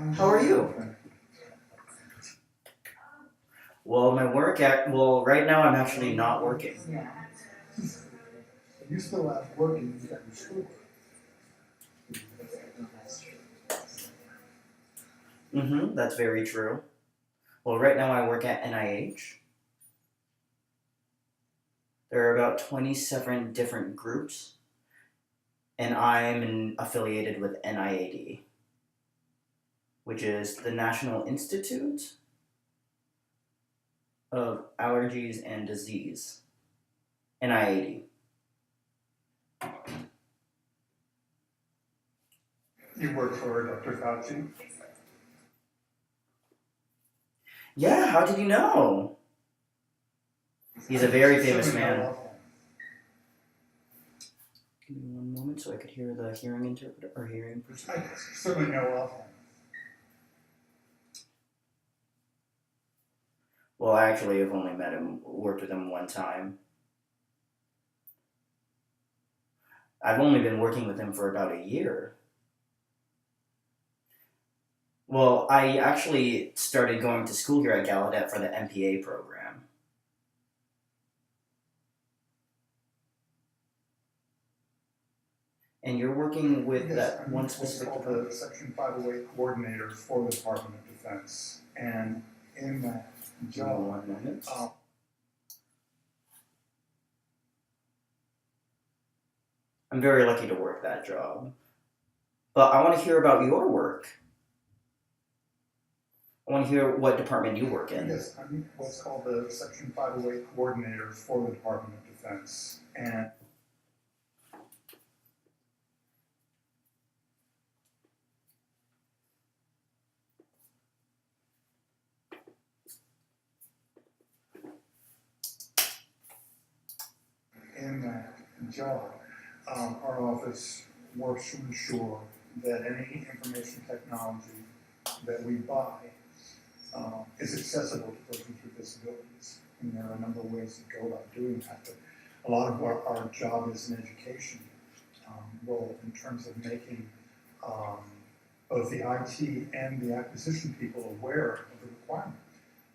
How are you? Well, well, right now I'm actually not working. You still have work and you got your school. That's very true. Well, right now I work at NIH. There are about 27 different groups, and affiliated with NIAD, which is the National Institute of Allergies and Disease. NIAD. You work for Dr. Fauci? Yeah, how did you know? He's a very famous man. Give me one moment so I could hear the hearing interpreter or hearing person. I certainly know of him. Well, I actually have only met him, worked with him one time. I've only been working with him for about a year. Well, I actually started going to school here at Gallaudet for the MPA program. And you're working with that one specific department? I'm the Section 508 coordinator for the Department of Defense. And in that job, 1 moment. I'm very lucky to work that job. But I want to hear about your work. I want to hear what department you work in. Yes, I'm what's called the Section 508 coordinator for the Department of Defense. And in that job, our office works to ensure that any information technology that we buy is accessible to persons with disabilities. And there are a number of ways to go about doing that. But a lot of our job is an education role in terms of making both the IT and the acquisition people aware of the requirement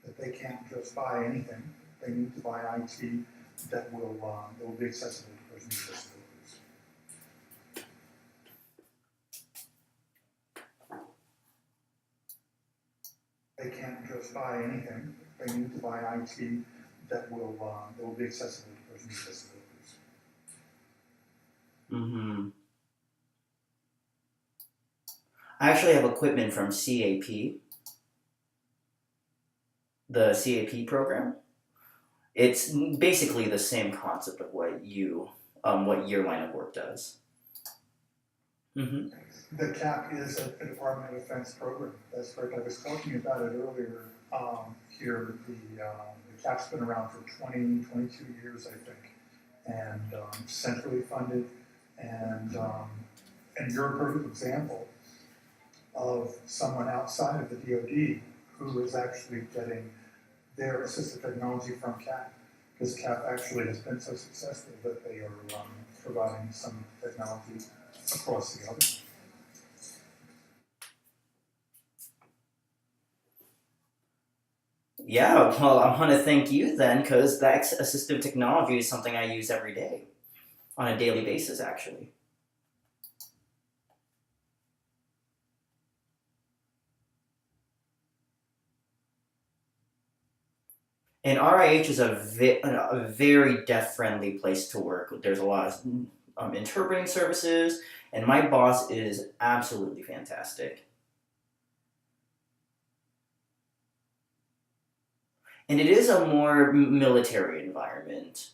that they can't just buy anything. They need to buy IT that will be accessible to persons with disabilities. They can't just buy anything. They need to buy IT that will be accessible to persons with disabilities. I actually have equipment from CAP, the CAP program. It's basically the same concept of what your line of work does. The CAP is a Department of Defense program. That's correct. I was talking about it earlier here. The CAP's been around for 22 years, I think, and centrally funded. And you're a perfect example of someone outside of the DoD who is actually getting their assistive technology from CAP, because CAP actually has been so successful that they are providing some technology across the government. Yeah, well, I want to thank you then, because that assistive technology is something I use every day, on a daily basis, actually. And RIH is a very deaf-friendly place to work. There's a lot of interpreting services, and my boss is absolutely fantastic. And it is a more military environment.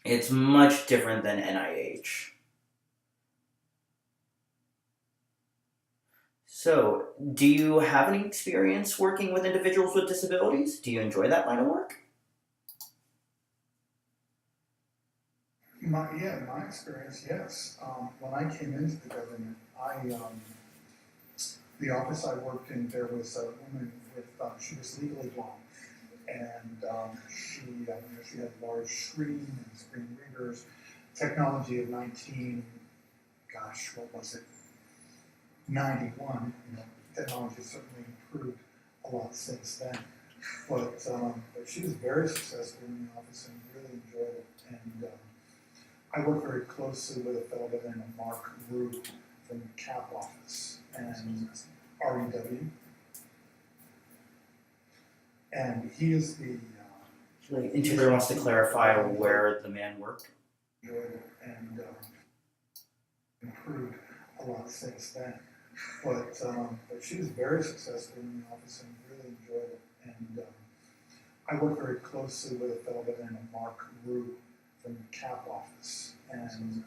It's much different than NIH. So, do you have any experience working with individuals with disabilities? Do you enjoy that line of work? My experience, yes. When I came into the government, the office I worked in, there was a woman with, she was legally blind. And she had large screen and screen readers, technology of 19, gosh, what was it? 91, technology certainly improved a lot since then. But she was very successful in the office and really enjoyed it. And I work very closely with a fellow by the name of Mark Root from the CAP office and REW. And he is the Interviewer wants to clarify where the man worked. And improved a lot since then. But she was very successful in the office and really enjoyed it. And I work very closely with a fellow by the name of Mark Root from the CAP office and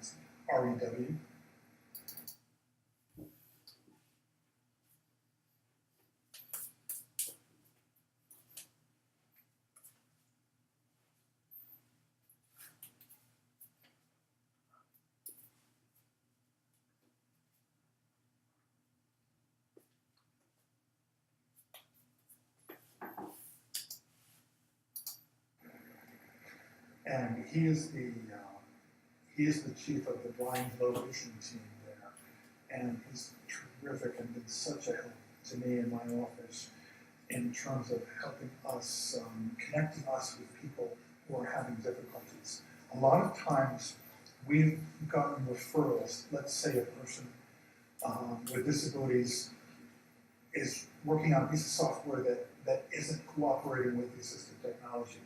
REW. And he is the chief of the blind low vision team there, and he's terrific and been such a help to me in my office in terms of helping us, connecting us with people who are having difficulties. A lot of times we've gotten referrals. Let's say a person with disabilities is working on a piece of software that isn't cooperating with the assistive technology.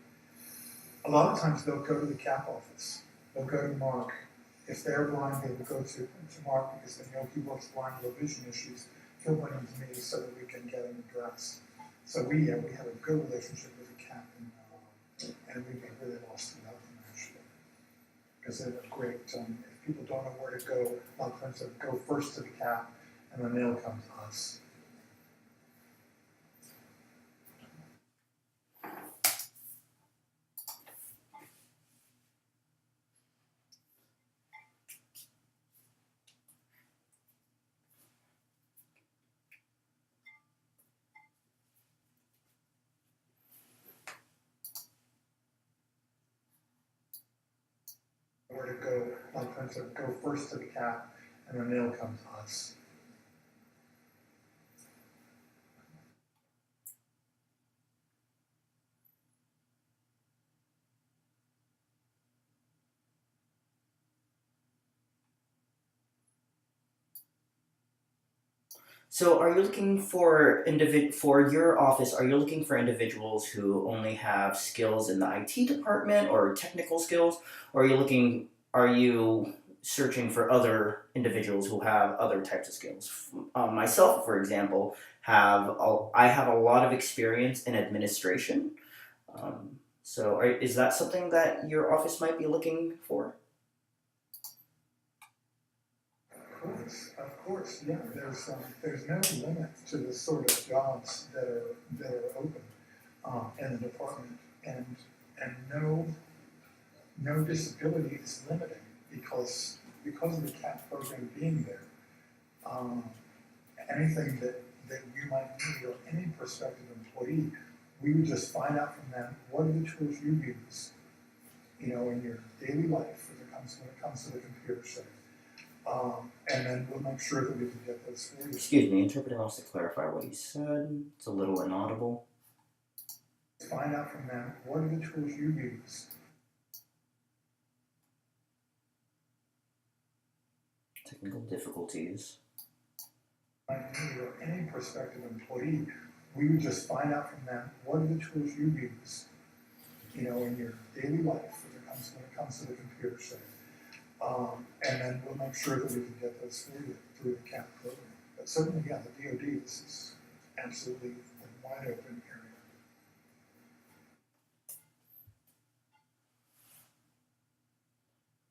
A lot of times they'll go to the CAP office, they'll go to Mark. If they're blind, they will go to Mark because they know he works blind low vision issues. He'll bring them to me so that we can get them addressed. So we have a good relationship with the CAP, and we've been really lost without them actually. Because they're great, if people don't know where to go, a lot of times they'll go first to the CAP and then they'll come to us. Where to go, a lot of times they'll go first to the CAP and then they'll come to us. So, are you looking for for your office? Are you looking for individuals who only have skills in the IT department or technical skills, or Are you searching for other individuals who have other types of skills? Myself, for example, I have a lot of experience in administration. Is that something that your office might be looking for? Of course, yeah. There's no limit to the sort of jobs that are open in the department, and no disability is limiting because of the CAP program being there. Um, Anything that you might need or any prospective employee, we would just find out from them what are the tools you use, in your daily life when it comes to the computer setting. And then we'll make sure that we can get those for you. Excuse me, interpreter wants to clarify what he said. It's a little inaudible. Find out from them what are the tools you use. Technical difficulties. Or any prospective employee, we would just find out from them what are the tools you use, in your daily life when it comes to the computer setting. And then we'll make sure that we can get those for you through the CAP program. But certainly, yeah, the DoD, this is absolutely a wide open area.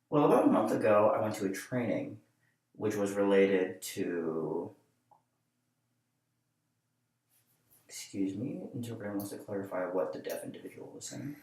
Well, about a month ago, I went to a training which was related to. Excuse me, interpreter wants to clarify what the deaf individual was saying.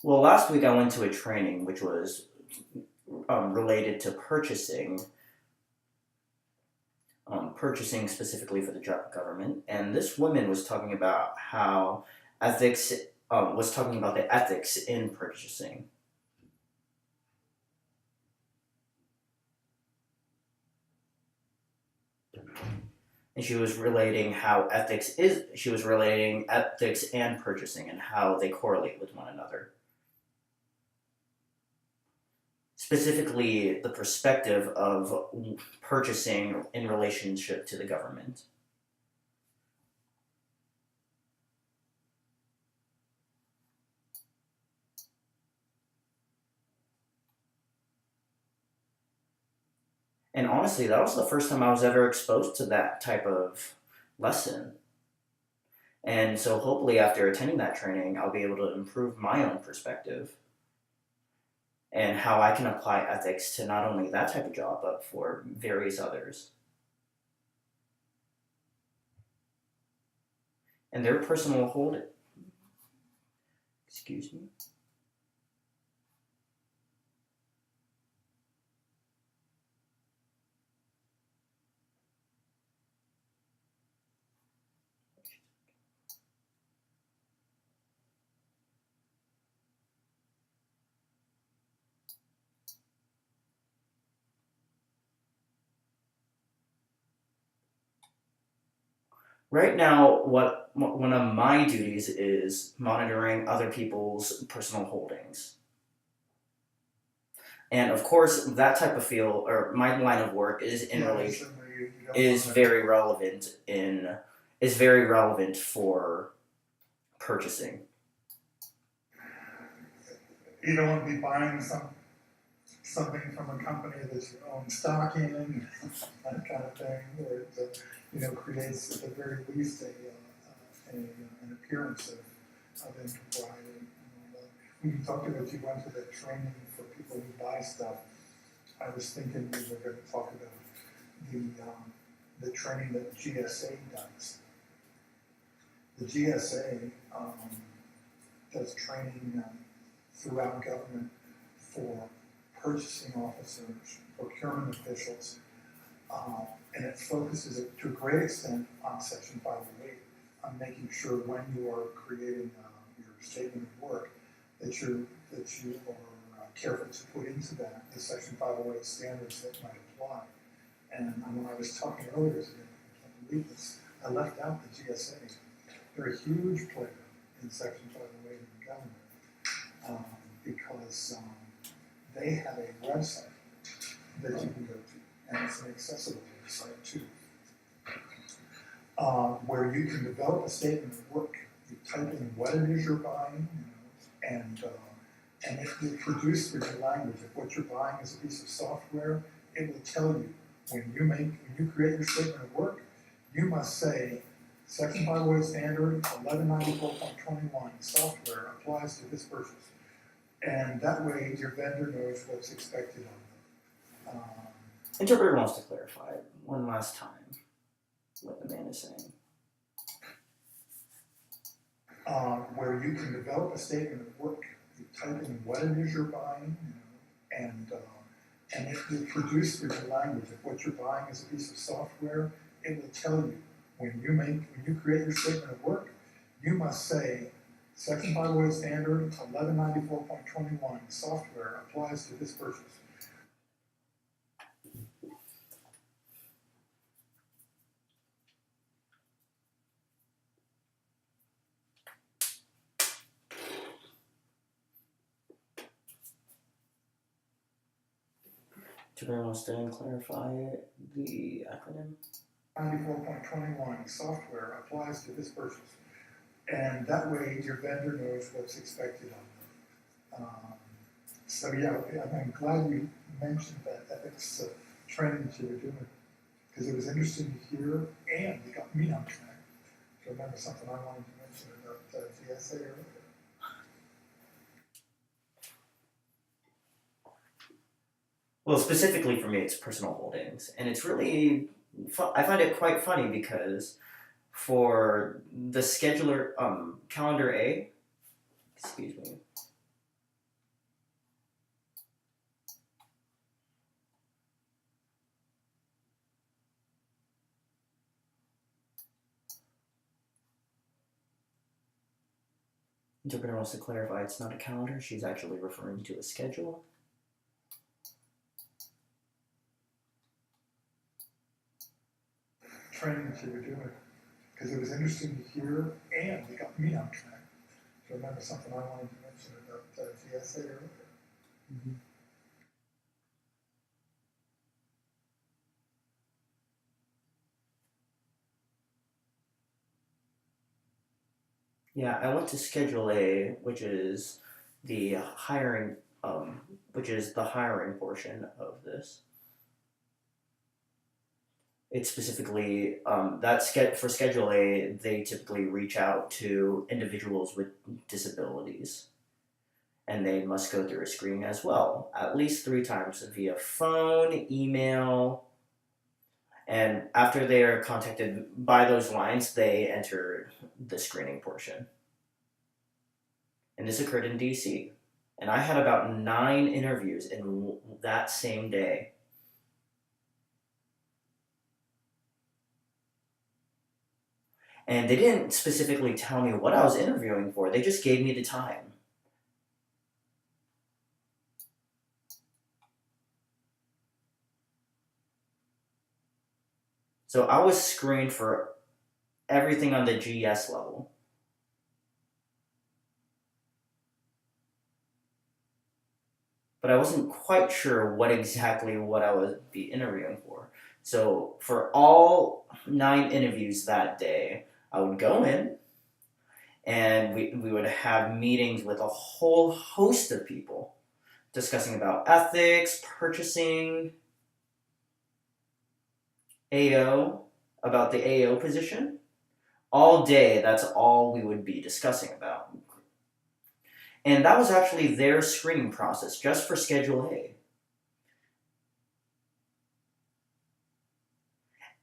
Well, last week I went to a training which was related to purchasing specifically for the government, and this woman was talking about how ethics was talking about the ethics in purchasing. And she was relating ethics and purchasing and how they correlate with one another. Specifically, the perspective of purchasing in relationship to the government. And honestly, that was the first time I was ever exposed to that type of lesson. And so hopefully after attending that training, I'll be able to improve my own perspective and how I can apply ethics to not only that type of job, but for various others. And their personal hold, excuse me. Right now, what one of my duties is monitoring other people's personal holdings. And of course, that type of field or my line of work is in Yeah, relation certainly you don't is wanna- very relevant in is very relevant for purchasing. You don't wanna be buying something from a company that you own stock in, that kind of thing, or it, creates at the very least an appearance of impropriety and all that. When you talked about you went to the training for people who buy stuff, I was thinking we were gonna talk about the training that GSA does. The GSA, does training, throughout government for purchasing officers, procurement officials, and it focuses to a great extent on Section 508, on making sure when you are creating your statement of work that you are careful to put into that the Section 508 standards that might apply. And when I was talking earlier today, I can't believe this, I left out the GSA. They're a huge player in Section 508 in the government because they have a website that you can go to, and it's an accessible website too, where you can develop a statement of work. You type in what it is you're buying, and it will produce for your language. If what you're buying is a piece of software, it will tell you when you create your statement of work, you must say Section 508 standard 1194.21 software applies to this purchase. And that way your vendor knows what's expected of them. Interpreter wants to clarify one last time what the man is saying. Where you can develop a statement of work. You type in what it is you're buying, and it will produce for your language. If what you're buying is a piece of software, it will tell you when you create your statement of work, you must say Section 508 standard 1194.21 software applies to this purchase. Interpreter wants to clarify the acronym. 94.21 software applies to this purchase. And that way your vendor knows what's expected of them. So yeah, I'm glad you mentioned that ethics training that you were doing, because it was interesting to hear, and it got me on track to remember something I wanted to mention about GSA earlier. Well, specifically for me, it's personal holdings, and it's really I find it quite funny because for the scheduler calendar A, excuse me, Interpreter wants to clarify it's not a calendar, she's actually referring to a schedule. Training that you were doing, because it was interesting to hear, and it got me on track to remember something I wanted to mention about GSA earlier. Mm-hmm. Yeah, I went to Schedule A, which is the hiring, the hiring portion of this. It's specifically for Schedule A, they typically reach out to individuals with disabilities, and they must go through a screening as well, at least 3 times via phone, email, and after they are contacted by those lines, they enter the screening portion. And this occurred in DC. And I had about 9 interviews in that same day. And they didn't specifically tell me what I was interviewing for, they just gave me the time. So I was screened for everything on the GS level. But I wasn't quite sure what I would be interviewing for. So for all 9 interviews that day, I would go in and we would have meetings with a whole host of people discussing about ethics, purchasing, AO, about the AO position. All day, that's all we would be discussing about. And that was actually their screening process, just for Schedule A.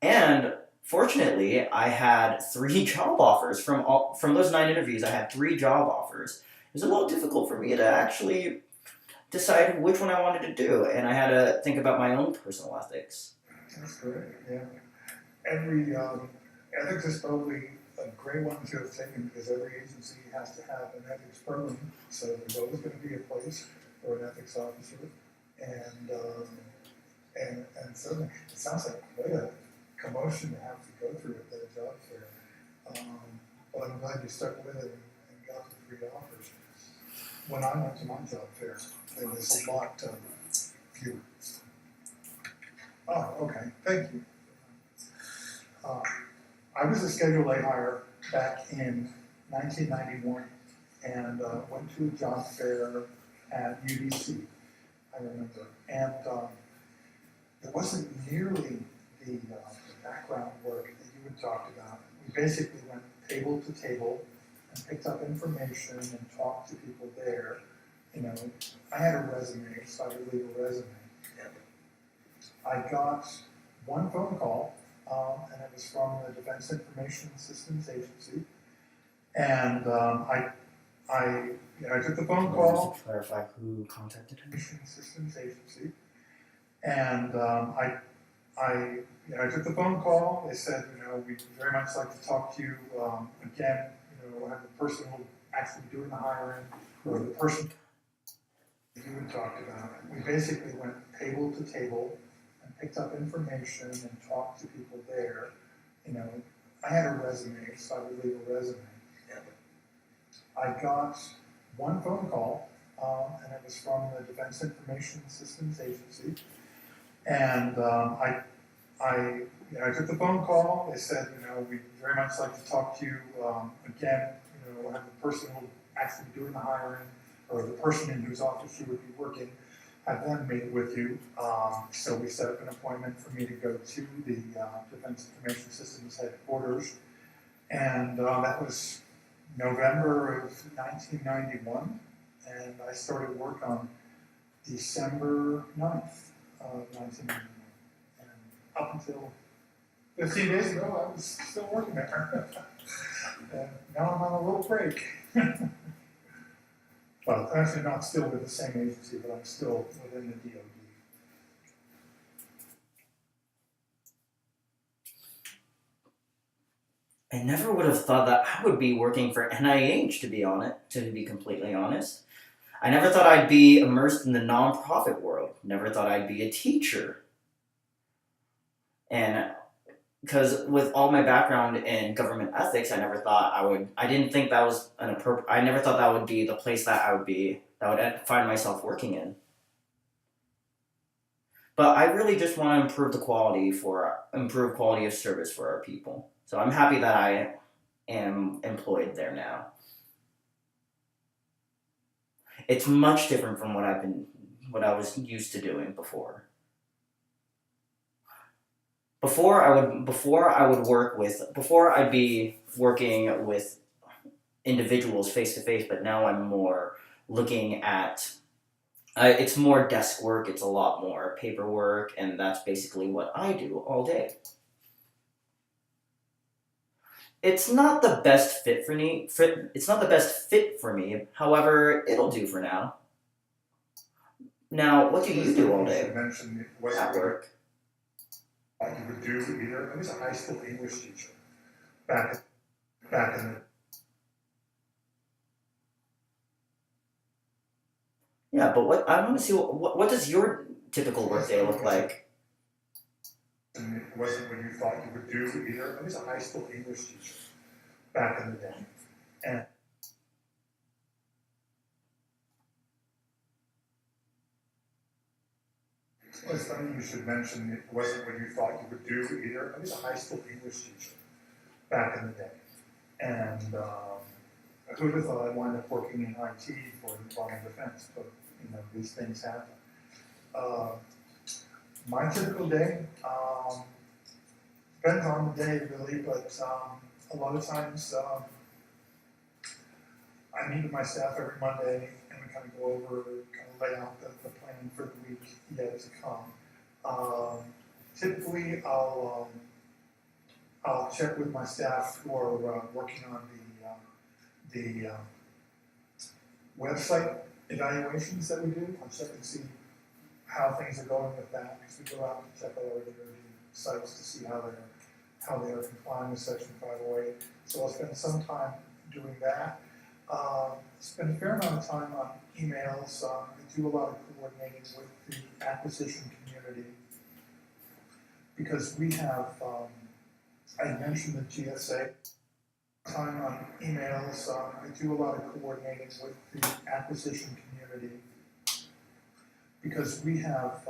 And fortunately, I had 3 job offers from those 9 interviews. I had 3 job offers. It was a little difficult for me to actually decide which one I wanted to do, and I had to think about my own personal ethics. That's great, yeah. Every ethics is probably a great one to have taken, because every agency has to have an ethics program, so there's always going to be a place for an ethics officer, and certainly it sounds like quite a commotion to have to go through at that job fair. But I'm glad you stuck with it and got the 3 offers. When I went to my job fair, there was a lot fewer. Oh, okay, thank you. I was a Schedule A hire back in 1991 and went to a job fair at UDC, I remember. And it wasn't nearly the background work that you had talked about. We basically went table to table and picked up information and talked to people there. You know, I had a resume, so I would leave a resume. I got one phone call, and it was from the Defense Information Systems Agency. And I took the phone call. To clarify who contacted him. Information Systems Agency. And I took the phone call. They said, we'd very much like to talk to you again. Have the person who actually doing the hiring, or the person you had talked about. We basically went table to table and picked up information and talked to people there. I had a resume, so I would leave a resume. I got one phone call, and it was from the Defense Information Systems Agency. And I took the phone call. They said, we'd very much like to talk to you again. Have the person who actually doing the hiring, or the person in whose office you would be working, have them meet with you. So we set up an appointment for me to go to the Defense Information Systems headquarters. And that was November of 1991. And I started work on December 9th of 1991. And up until 15 days ago, I was still working there. And now I'm on a little break. Well, actually not still with the same agency, but I'm still within the DoD. I never would have thought that I would be working for NIH, to be completely honest. I never thought I'd be immersed in the nonprofit world. Never thought I'd be a teacher. And because with all my background in government ethics, I never thought I would. I didn't think that was an appropriate. I never thought that would be the place that I would be. That would find myself working in. But I really just want to improve quality of service for our people. So I'm happy that I am employed there now. It's much different from what I was used to doing before. Before I'd be working with individuals face to face, but now I'm more looking at. It's more desk work. It's a lot more paperwork, and that's basically what I do all day. It's not the best fit for me. It's not the best fit for me. However, it'll do for now. Now, what do you do all You day should mention it at wasn't what work? you would do either. I was a high school English teacher back back in Yeah, but what I want to see what does your typical workday look like? and it wasn't what you thought you would do either. I was a high school English teacher back in the day. And well, it's funny you should mention it wasn't what you thought you would do either. I was a high school English teacher back in the day. And who would have thought I'd wind up working in IT for the Department of Defense, but these things happen. Uh, my typical day, depends on the day really, but a lot of times I meet with my staff every Monday and we kind of go over, kind of lay out the plan for the week yet to come. Typically I'll check with my staff who are working on the website evaluations that we do. I'll check and see how things are going with that, because we go out and check all our different sites to see how they are complying with Section 508. So I'll spend some time doing that. Spend a fair amount of time on emails. I do a lot of coordinating with the acquisition community because we have, I mentioned the GSA. Time on emails. I do a lot of coordinating with the acquisition community because we have,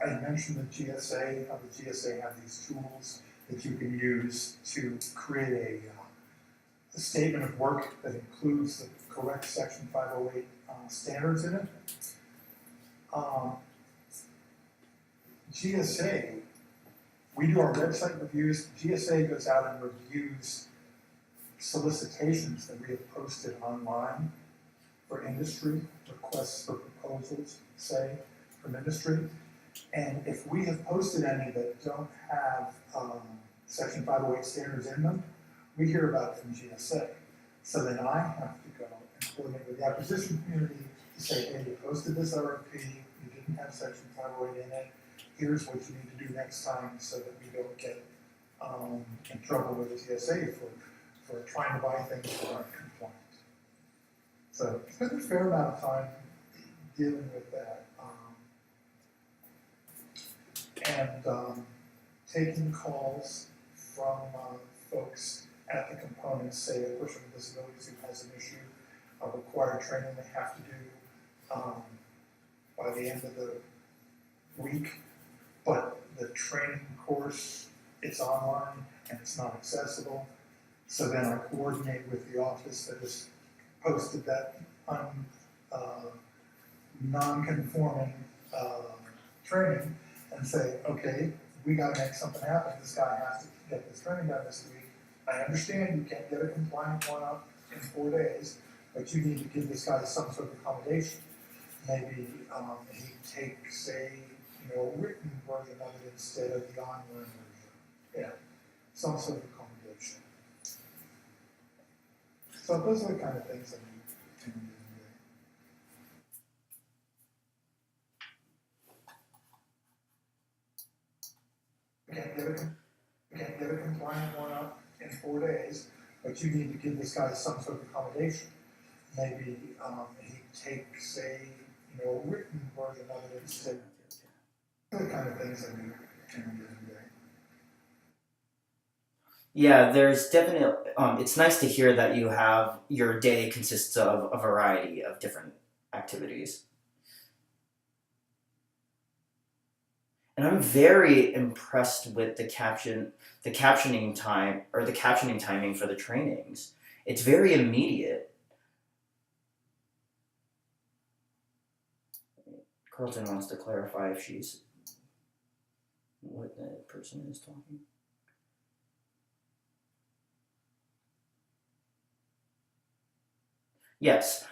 I mentioned the GSA, how the GSA have these tools that you can use to create a statement of work that includes the correct Section 508 standards in it. GSA, we do our website reviews. GSA goes out and reviews solicitations that we have posted online for industry, requests for proposals, say, from industry. And if we have posted any that don't have Section 508 standards in them, we hear about it from GSA. So then I have to go and coordinate with the acquisition community to say, hey, you posted this RFP, you didn't have Section 508 in it, here's what you need to do next time so that we don't get in trouble with the GSA for trying to buy things that aren't compliant. So spend a fair amount of time dealing with that. And taking calls from folks at the components, say a person with disabilities who has an issue, required training they have to do by the end of the week, but the training course, it's online and it's not accessible. So then I coordinate with the office that has posted that non-conforming training and say, okay, we gotta make something happen. This guy has to get this training done this week. I understand you can't get a compliant one up in 4 days, but you need to give this guy some sort of accommodation. Maybe he takes a written version of it instead of the online version. Yeah, some sort of accommodation. So those are the kind of things that we can do. We can't get a compliant one up in in 4 days, but you need to give this guy some sort of accommodation. Maybe he takes a written version of it instead. The kind of things that we can do today. Yeah, there's definitely. It's nice to hear that your day consists of a variety of different activities, and I'm very impressed with the captioning time or the captioning timing for the trainings. It's very immediate. Carlton wants to clarify if she's what the person is talking. Yes,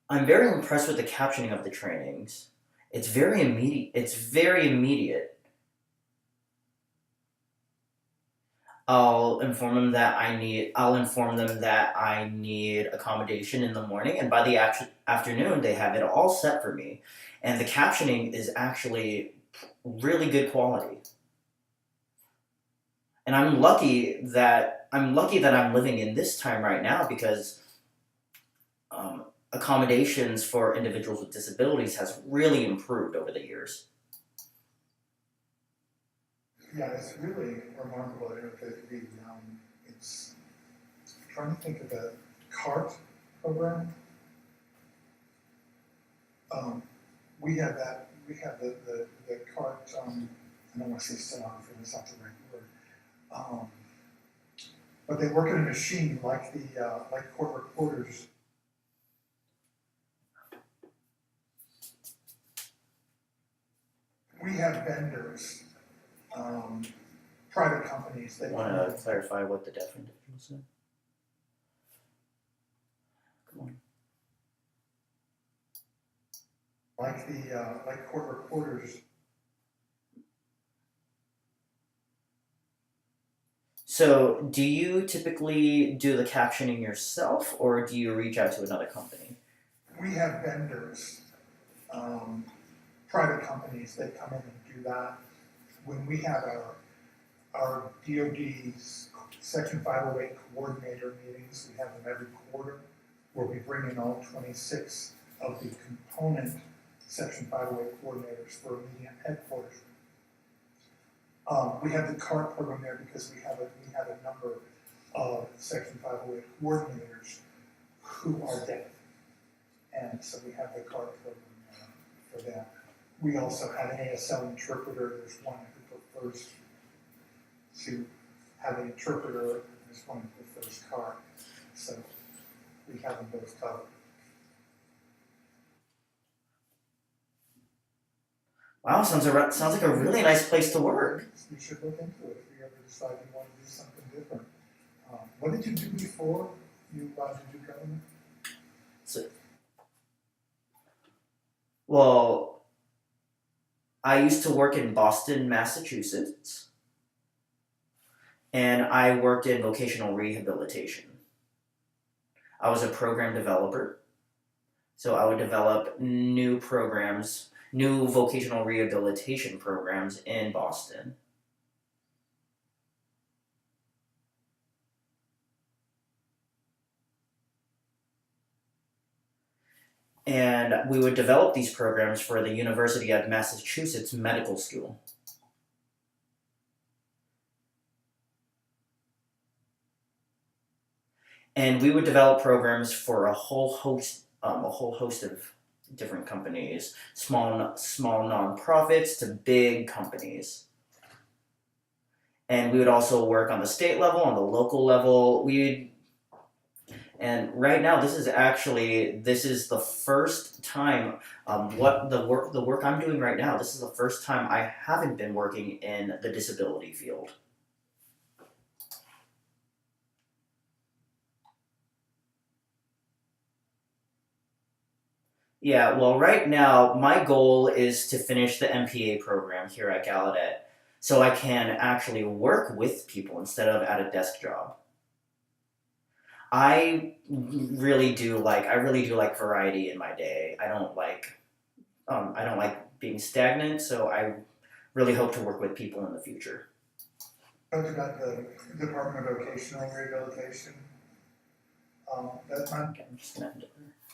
I'm very impressed with the captioning of the trainings. It's very immediate. I'll inform them that I need accommodation in the morning, and by the afternoon they have it all set for me. And the captioning is actually really good quality. And I'm lucky that I'm living in this time right now because accommodations for individuals with disabilities has really improved over the years. Yeah, it's really remarkable. It's I'm trying to think of the CART program. We have that. We have the CART. I don't want to say stenography. That's not the right word. But they work in a machine like like court reporters. We have vendors, private companies that Want to clarify what the deaf individual said? Come on. Like court reporters. So, do you typically do the captioning yourself, or do you reach out to another company? We have vendors, private companies that come in and do that. When we have our DoD's Section 508 coordinator meetings, we have them every quarter, where we bring in all 26 of the component Section 508 coordinators for a meeting at headquarters. We have the CART program there because we have a number of Section 508 coordinators who are deaf, and so we have the CART program for them. We also have an ASL interpreter. There's one who prefers to have an interpreter. There's one who prefers CART. So we have them both covered. Wow, sounds like a really nice place to work. You should look into it if you ever decide you want to do something different. What did you do before you did your government? Well, I used to work in Boston, Massachusetts, and I worked in vocational rehabilitation. I was a program developer, so I would develop new vocational rehabilitation programs in Boston. And we would develop these programs for the University of Massachusetts Medical School. And we would develop programs for a whole host of different companies, small nonprofits to big companies. And we would also work on the state level, on the local level. And right now, this is the first time. The work I'm doing right now. This is the first time I haven't been working in the disability field. Yeah, well, right now, my goal is to finish the MPA program here at Gallaudet so I can actually work with people instead of at a desk job. I really do like variety in my day. I don't like being stagnant, so I really hope to work with people in the future. talked about the Department of Vocational Rehabilitation. That's not, Okay, I'm just gonna end it there.